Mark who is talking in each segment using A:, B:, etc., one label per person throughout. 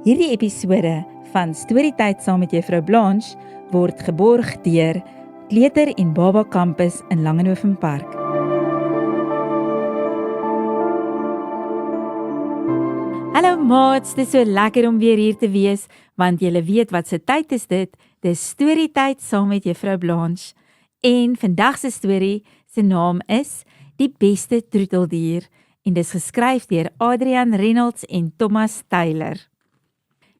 A: Hierdie episode van Storytyd saam met Juffrou Blanche word geborg deur Kleuter en Baba Campus in Langenhoven Park. Hallo maats, dit is so lekker om weer hier te wees, want julle weet wat se tyd is dit. Dis Storytyd saam met Juffrou Blanche. En vandag se storie se naam is Die Beste Troeteldier en dis geskryf deur Adrian Reynolds en Thomas Taylor.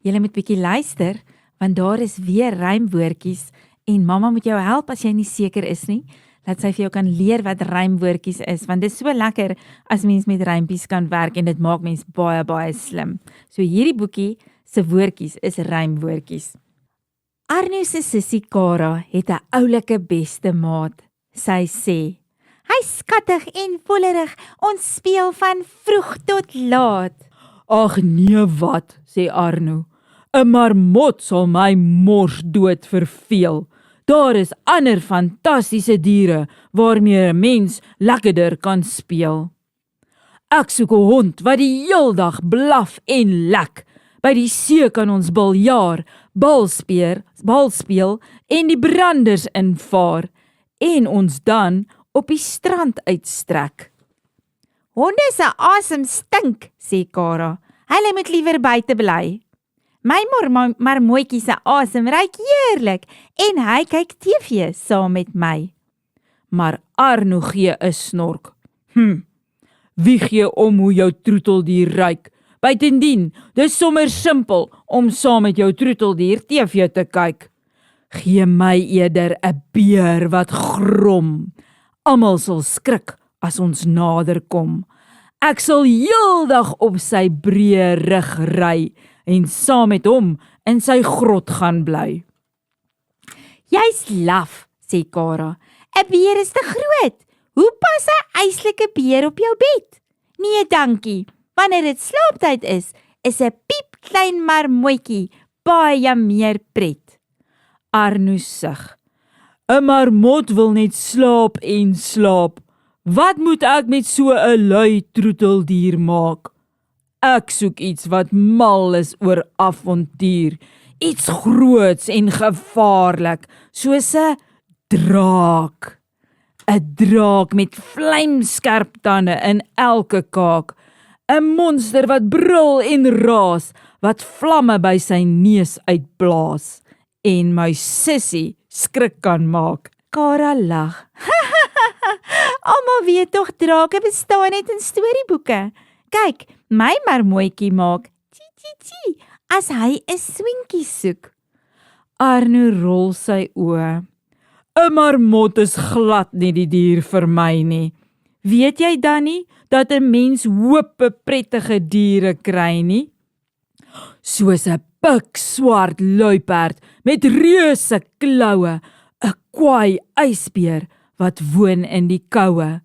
A: Julle moet bietjie luister, want daar is weer rymwoordjies en mamma moet jou help as jy nie seker is nie, dat sy vir jou kan leer wat rymwoordjies is, want dit is so lekker as mens met rympies kan werk en dit maak mens baie, baie slim. So hierdie boekie se woordjies is rymwoordjies. Arno se sussie Kara het 'n oulike beste maat. Sy sê, hy skattig en vollerig, ons speel van vroeg tot laat.
B: Ag nee wat, sê Arno. 'n marmot sal my mors dood verveel. Daar is ander fantastiese diere waarmee 'n mens lekkerder kan speel. Ek soek 'n hond wat die heeldag blaf en lek. By die see kan ons biljaar, bal speel en die branders invaar en ons dan op die strand uitstrek.
A: Honde se asem stink, sê Kara. Hulle moet liewer buite bly. My marmotjie se asem ruik heerlik en hy kyk TV saam met my.
B: Maar Arno gee 'n snork. Wie gee om hoe jou troeteldier ruik? Buitendien, dis sommer simpel om saam met jou troeteldier TV te kyk. Gee my eerder 'n beer wat grom. Almal sal skrik as ons nader kom. Ek sal heeldag op sy breë rug ry en saam met hom in sy grot gaan bly.
A: Jy's laf, sê Kara. 'n beer is te groot. Hoe pas 'n eislike beer op jou bed? Nee, dankie. Wanneer dit slaaptyd is 'n piepklein marmotjie baie meer pret.
B: Arno sug. 'n marmot wil net slaap en slaap. Wat moet ek met so 'n lui troeteldier maak? Ek soek iets wat mal is oor avontuur, iets groots en gevaarlik, soos 'n draak. 'n draak met vlamskerp tande in elke kaak, 'n monster wat brul en raas, wat vlamme by sy neus uitblaas, en my sussie skrik kan maak.
A: Kara lag. Almal weet tog drake bestaan net in storieboeke. Kyk, my marmotjie maak tjie as hy 'n swinkie soek.
B: Arno rol sy oë. 'n marmot is glad nie die dier vir my nie. Weet jy dan nie dat 'n mens hoope prettige diere kry nie? Soos 'n pikswart luiperd met reuse kloue, 'n kwaai ysbeer wat woon in die koue,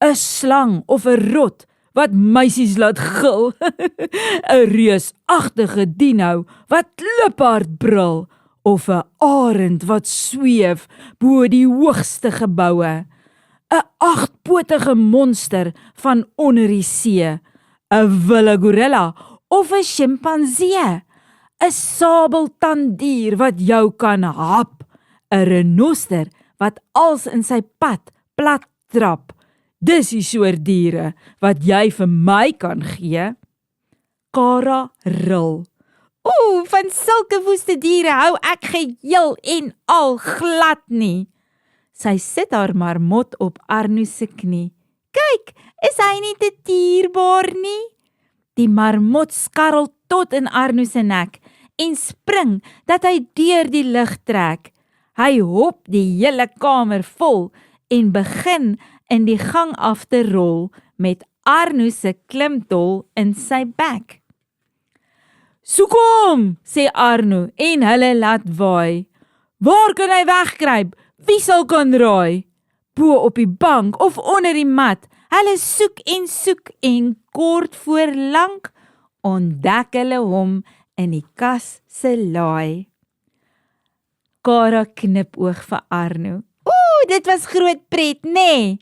B: 'n slang of 'n rot wat meisies laat gil, 'n reusagtige dino wat kliphard brul, of 'n arend wat sweef bo die hoogste geboue, 'n 8-potige monster van onder die see, 'n wilde gorilla of 'n sjimpansee, 'n sabeltanddier wat jou kan hap, 'n renoster wat als in sy pad plat trap. Dis die soort diere wat jy vir my kan gee. Kara ril.
A: Van sulke woeste diere hou ek geheel en al glad nie. Sy sit haar marmot op Arno se knie. Kyk, is hy nie te dierbaar nie? Die marmot skarrel tot in Arno se nek en spring dat hy deur die lug trek. Hy hop die hele kamer vol en begin in die gang af te rol met Arno se klimtol in sy bek.
B: Soek hom, sê Arno en hulle laat waai. Waar kan hy wegkruip? Wie sal kan raai? Bo op die bank of onder die mat.
A: Hulle soek en kort voor lank ontdek hulle hom in die kas se laai.
B: Kara knipoog vir Arno.
A: Dit was groot pret, nee.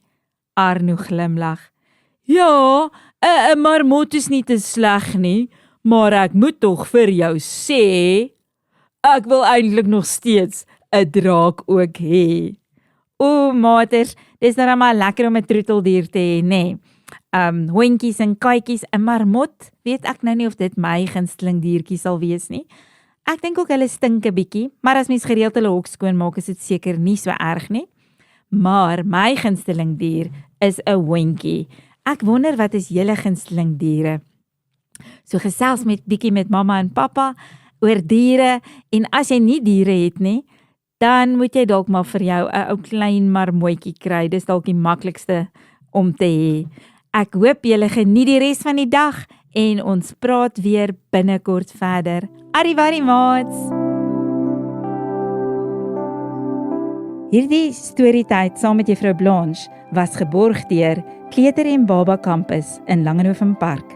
B: Arno glimlag. Ja, 'n marmot is nie te sleg nie, Maar ek moet tog vir jou sê, ek wil eintlik nog steeds 'n draak ook hê.
A: O, maters, dis nou maar lekker om 'n troeteldier te hê, nê? Hondjies en katjies, 'n marmot, weet ek nou nie of dit my gunsteling diertjie sal wees nie. Ek dink ook hulle stink 'n bietjie, maar as mens gereeld hulle hok skoon maak, is dit seker nie so erg nie. Maar my gunsteling dier is 'n hondjie. Ek wonder wat is julle gunsteling diere? So gesels bietjie met mamma en pappa oor diere, en as jy nie diere het nie, dan moet jy dalk maar vir jou 'n ou klein marmotjie kry. Dis dalk die maklikste om te hê. Ek hoop julle geniet die res van die dag en ons praat weer binnekort verder. Arrivederci maats! Hierdie storietyd saam met Juffrou Blanche was geborg deur Kleuter en Baba Kampus in Langenhoven Park.